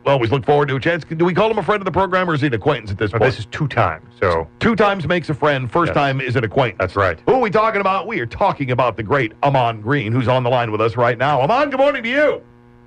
always look forward to a chance. Do we call him a friend of the program, or is he an acquaintance at this point? This is 2 times. So 2 times makes a friend. First time is an acquaintance. That's right. Who are we talking about? We are talking about the great Ahman Green, who's on the line with us right now. Ahman, good morning to you.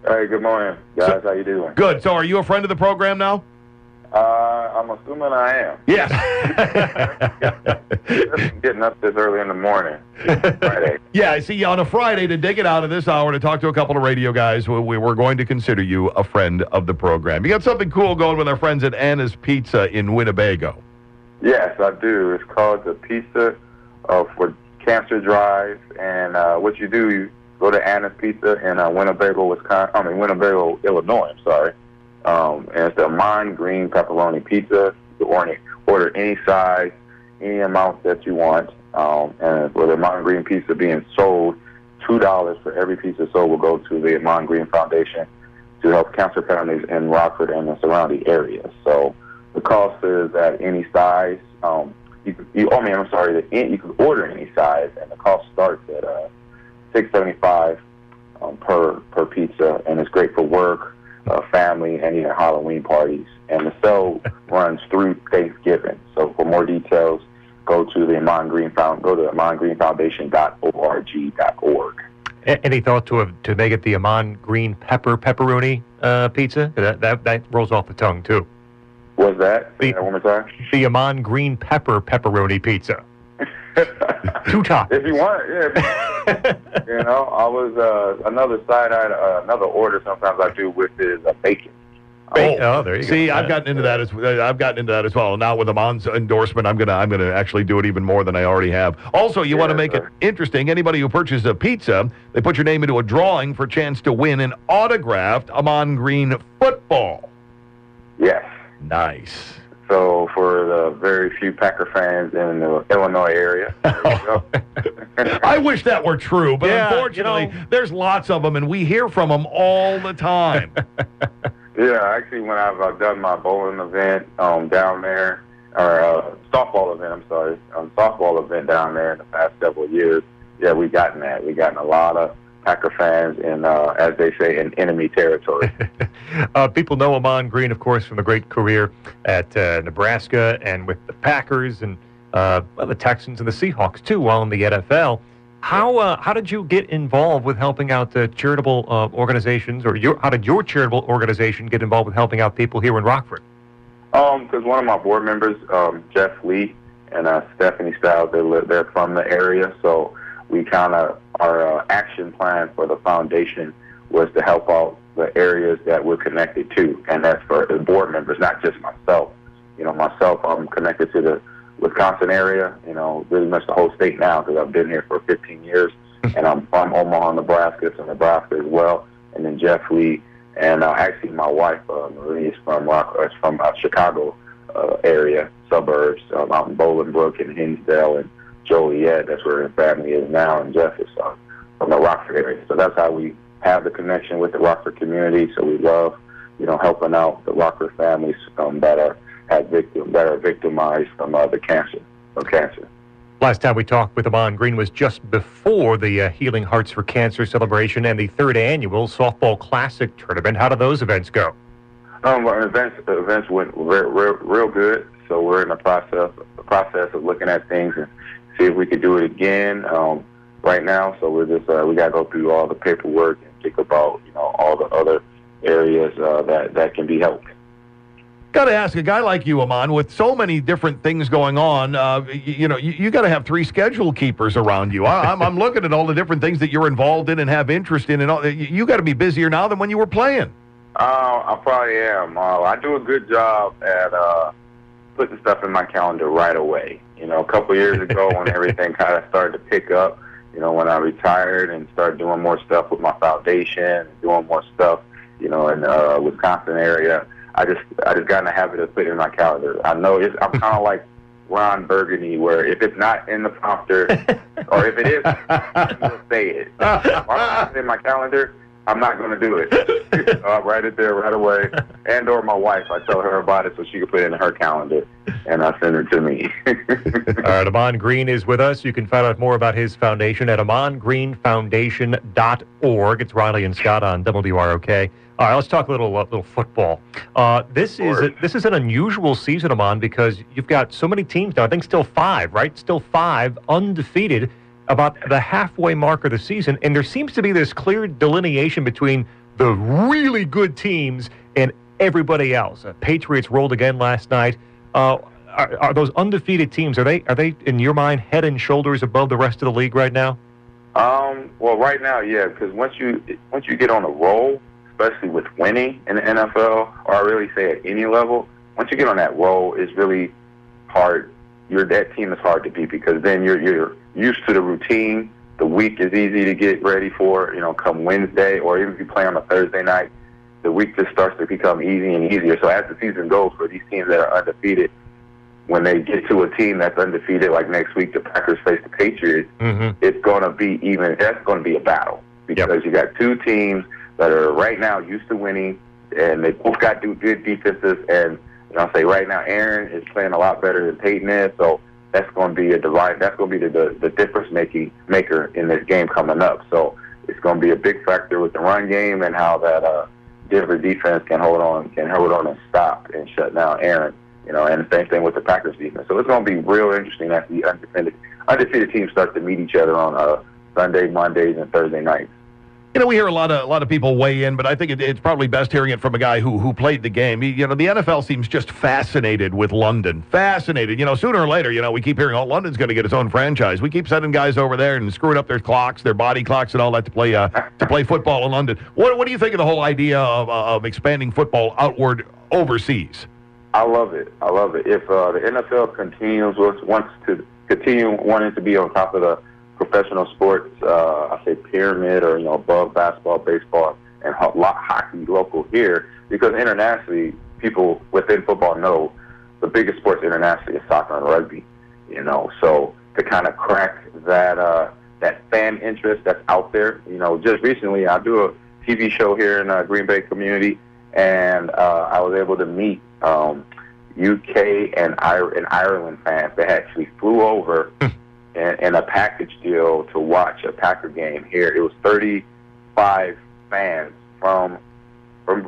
Hey, good morning, guys. How you doing? Good. So are you a friend of the program now? I'm assuming I am. Yes. Getting up this early in the morning. Friday. Yeah, I see, on a Friday, to dig it out of this hour to talk to a couple of radio guys, we're going to consider you a friend of the program. You got something cool going with our friends at Anna's Pizza in Winnebago. Yes, I do. It's called the Pizza for Cancer Drive. And what you do, you go to Anna's Pizza in Winnebago, Illinois. I'm sorry. And it's the Ahman Green pepperoni pizza. You can order any size, any amount that you want. And with the Ahman Green pizza being sold, $2 for every pizza sold will go to the Ahman Green Foundation to help cancer families in Rockford and the surrounding areas. So the cost is at any size. You can order any size, and the cost starts at $6.75 per pizza, and it's great for work, family, and even Halloween parties. And the sale runs through Thanksgiving. So for more details, go to the Ahman Green AhmanGreenFoundation.org. Any thought to make it the Ahman Green pepperoni pizza? That rolls off the tongue too. What's that? Say that one more time. The Ahman Green pepperoni pizza. 2 toppings. If you want, yeah. I was another order sometimes I do with is bacon. Oh, there you go. See, I've gotten into that as well. Now with Ahman's endorsement, I'm gonna actually do it even more than I already have. Also, you want to make it interesting. Anybody who purchases a pizza, they put your name into a drawing for a chance to win an autographed Ahman Green football. Yes. Nice. So for the very few Packer fans in the Illinois area, there we go. I wish that were true, but unfortunately, there's lots of them, and we hear from them all the time. Yeah, actually, when I've done my bowling event down there, or softball event down there in the past several years, yeah, we've gotten that. We've gotten a lot of Packer fans in, as they say, in enemy territory. People know Ahman Green, of course, from a great career at Nebraska and with the Packers and the Texans and the Seahawks, too, while in the NFL. How did you get involved with helping out charitable organizations, or how did your charitable organization get involved with helping out people here in Rockford? Because one of my board members, Jeff Lee, and Stephanie Stiles, they're from the area, so we kind of, our action plan for the foundation was to help out the areas that we're connected to, and that's for the board members, not just myself. Myself, I'm connected to the Wisconsin area, really much the whole state now, because I've been here for 15 years, and I'm from Omaha, Nebraska, so Nebraska as well. And then Jeff Lee, and actually my wife, Marie, is from Chicago area, suburbs, out in Bolingbrook and Hinsdale and Joliet. That's where her family is now, and Jeff is from the Rockford area. So that's how we have the connection with the Rockford community. So we love, helping out the Rockford families that are victimized from the cancer. Last time we talked with Ahman Green was just before the Healing Hearts for Cancer celebration and the 3rd annual Softball Classic tournament. How did those events go? Events went real good. So we're in the process of looking at things and see if we could do it again right now. So we're just we got to go through all the paperwork and think about all the other areas that can be helped. Got to ask a guy like you, Ahman, with so many different things going on, you got to have 3 schedule keepers around you. I'm looking at all the different things that you're involved in and have interest in, and all. You got to be busier now than when you were playing. I probably am. I do a good job at putting stuff in my calendar right away. A couple years ago when everything kind of started to pick up, when I retired and started doing more stuff with my foundation, doing more stuff, in Wisconsin area. I just got in the habit of putting it in my calendar. I know I'm kind of like Ron Burgundy, where if it's not in the prompter, or if it is, I'll say it. If I put it in my calendar, I'm not going to do it. I'll write it there right away. And or my wife, I tell her about it so she can put it in her calendar, and I send it to me. All right, Ahman Green is with us. You can find out more about his foundation at AhmanGreenFoundation.org. It's Riley and Scott on WROK. All right, let's talk a little football. This is an unusual season, Ahman, because you've got so many teams now. I think still 5, right? Still 5 undefeated, about the halfway mark of the season, and there seems to be this clear delineation between the really good teams and everybody else. Patriots rolled again last night. Are those undefeated teams? Are they in your mind head and shoulders above the rest of the league right now? Well, right now, yeah, because once you get on a roll, especially with winning in the NFL, or I really say at any level, once you get on that roll, it's really hard. That team is hard to beat because then you're used to the routine. The week is easy to get ready for. Come Wednesday, or even if you play on a Thursday night, the week just starts to become easy and easier. So as the season goes, for these teams that are undefeated, when they get to a team that's undefeated, like next week the Packers face the Patriots, it's going to be that's going to be a battle because you got two teams that are right now used to winning, and they both got good defenses. And I'll say right now, Aaron is playing a lot better than Peyton is, so that's going to be that's going to be the difference maker in this game coming up. So it's going to be a big factor with the run game and how that Denver defense can hold on and stop and shut down Aaron. And the same thing with the Packers defense. So it's going to be real interesting as the undefeated teams start to meet each other on Sunday, Mondays, and Thursday nights. We hear a lot of people weigh in, but I think it's probably best hearing it from a guy who played the game. The NFL seems just fascinated with London. Fascinated. Sooner or later, we keep hearing, London's going to get its own franchise. We keep sending guys over there and screwing up their clocks, their body clocks, and all that to play football in London. What do you think of the whole idea of expanding football outward overseas? I love it. If the NFL wants to continue wanting to be on top of the professional sports, I say pyramid or above basketball, baseball, and hockey local here, because internationally people within football know the biggest sports internationally is soccer and rugby. So to kind of crack that fan interest that's out there. Just recently I do a TV show here in Green Bay community, and I was able to meet UK and Ireland fans that actually flew over in a package deal to watch a Packer game here. It was 35 fans from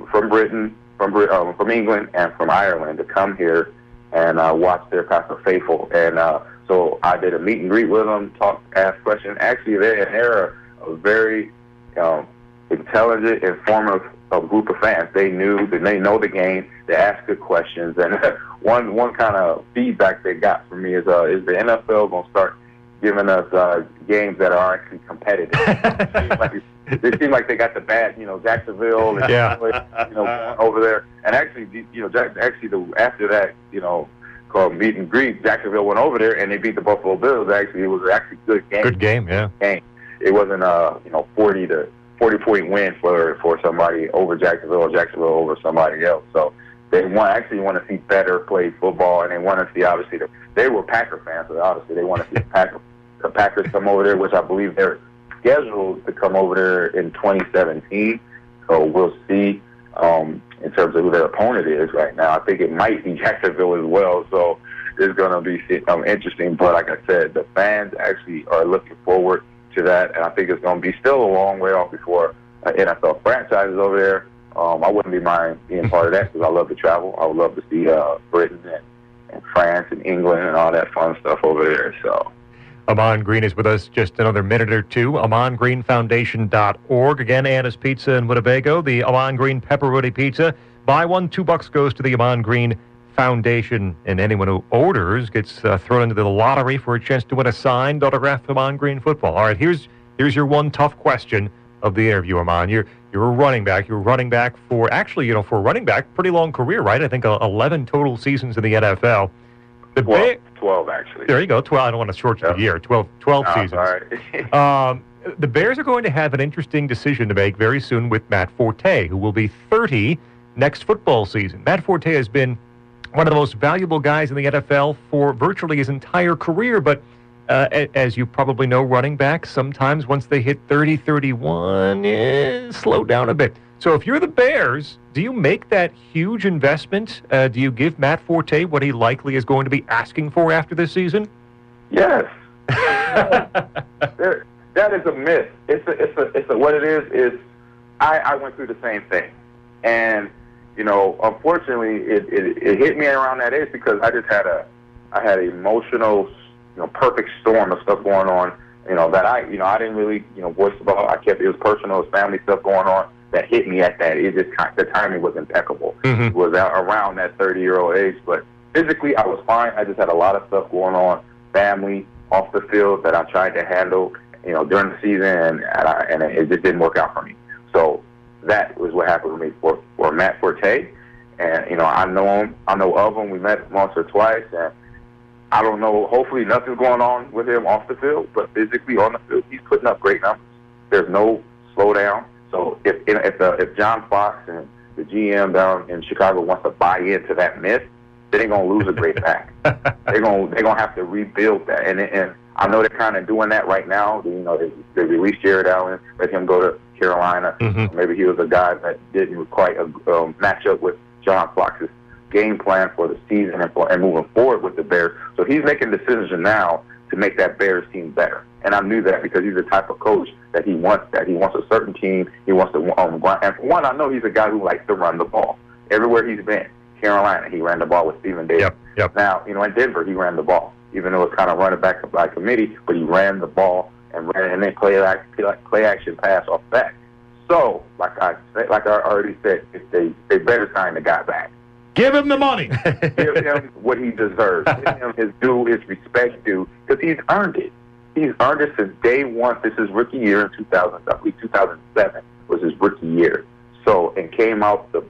Britain, from England, and from Ireland to come here and watch their Packer faithful. And so I did a meet and greet with them, asked questions. Actually, they're a very intelligent, informative group of fans. They know the game. They ask good questions. And one kind of feedback they got from me is the NFL going to start giving us games that are actually competitive. It seems like they got the bad, Jacksonville and over there. And actually, after that, called meet and greet, Jacksonville went over there and they beat the Buffalo Bills. Actually, it was actually a good game. Good game, yeah. It wasn't 40-point win for somebody over Jacksonville or Jacksonville over somebody else. So they want to see better played football, and they want to see, obviously, they were Packer fans, so obviously they want to see the Packers come over there, which I believe they're scheduled to come over there in 2017. So we'll see in terms of who their opponent is right now. I think it might be Jacksonville as well, so it's going to be interesting. But like I said, the fans actually are looking forward to that, and I think it's going to be still a long way off before NFL franchise is over there. I wouldn't be mind being part of that because I love to travel. I would love to see Britain and France and England and all that fun stuff over there. So, Ahman Green is with us just another minute or two. AhmanGreenFoundation.org. Again, Anna's Pizza in Winnebago, the Ahman Green Pepperoni Pizza. Buy one, $2 goes to the Ahman Green Foundation, and anyone who orders gets thrown into the lottery for a chance to win a signed autographed Ahman Green football. All right, here's your one tough question of the interview, Ahman. You're a running back. You're running back for a running back, pretty long career, right? I think 11 total seasons in the NFL. 12 actually. There you go. 12. I don't want to shorten the year. 12 seasons. All right. The Bears are going to have an interesting decision to make very soon with Matt Forte, who will be 30 next football season. Matt Forte has been one of the most valuable guys in the NFL for virtually his entire career, but as you probably know, running backs, sometimes once they hit 30, 31, slow down a bit. So if you're the Bears, do you make that huge investment? Do you give Matt Forte what he likely is going to be asking for after this season? Yes. That is a myth. What it is I went through the same thing. And, you know, unfortunately, it hit me around that age because I just had an emotional, you know, perfect storm of stuff going on, you know, that I didn't really, you know, voice about. I kept, it was personal, it was family stuff going on that hit me at that. It just, the timing was impeccable. Mm-hmm. It was around that 30-year-old age, but physically I was fine. I just had a lot of stuff going on, family, off the field, that I tried to handle, you know, during the season, and it just didn't work out for me. So that was what happened with me for Matt Forte. And, you know, I know of him. We met once or twice, and I don't know, hopefully nothing's going on with him off the field, but physically on the field, he's putting up great numbers. There's no slowdown. So if John Fox and the GM down in Chicago wants to buy into that myth, they're going to lose a great back. They're going to have to rebuild that. And I know they're kind of doing that right now. You know, they released Jared Allen, let him go to Carolina. Mm-hmm. Maybe he was a guy that didn't quite match up with John Fox's game plan for the season and moving forward with the Bears. So he's making decisions now to make that Bears team better. And I knew that because he's the type of coach that he wants that. He wants a certain team. He wants to and for one, I know he's a guy who likes to run the ball. Everywhere he's been, Carolina, he ran the ball with Stephen Davis. Yep. Now, you know, in Denver, he ran the ball, even though it's kind of running back by committee, but he ran the ball and then play action pass off back. So, like I already said, they better sign the guy back. Give him the money. Give him what he deserves. Give him his due, his respect due, because he's earned it. He's earned it since day one. This is rookie year in 2007 was his rookie year. So, and came out the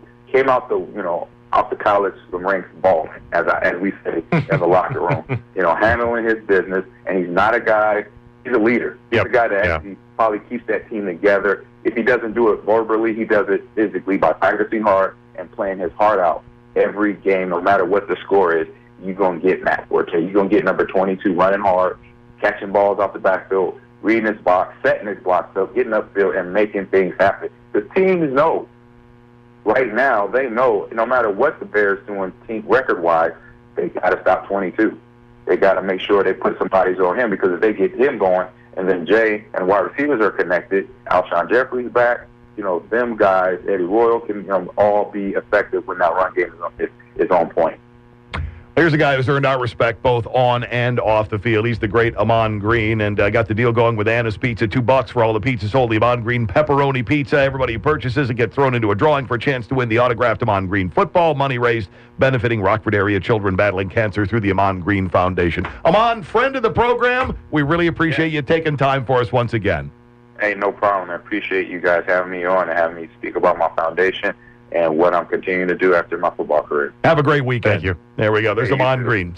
off the college ranks balling, as we say in the locker room. You know, handling his business, and he's not a guy. He's a leader. He's a guy that actually probably keeps that team together. If he doesn't do it verbally, he does it physically by practicing hard and playing his heart out every game, no matter what the score is. You're going to get Matt Forte. You're going to get number 22 running hard, catching balls off the backfield, reading his box, setting his blocks up, getting upfield, and making things happen. The teams know. Right now, they know no matter what the Bears doing team record-wise, they got to stop 22. They got to make sure they put some bodies on him, because if they get him going, and then Jay and wide receivers are connected, Alshon Jeffrey's back, you know, them guys, Eddie Royal can all be effective when that run game is on point. Here's a guy who's earned our respect both on and off the field. He's the great Ahman Green, and got the deal going with Anna's Pizza. $2 for all the pizzas sold. The Ahman Green pepperoni pizza. Everybody who purchases it gets thrown into a drawing for a chance to win the autographed Ahman Green football. Money raised benefiting Rockford area children battling cancer through the Ahman Green Foundation. Ahman, friend of the program, we really appreciate you taking time for us once again. Hey, no problem. I appreciate you guys having me on and having me speak about my foundation and what I'm continuing to do after my football career. Have a great weekend. Thank you. There we go. There's Ahman Green.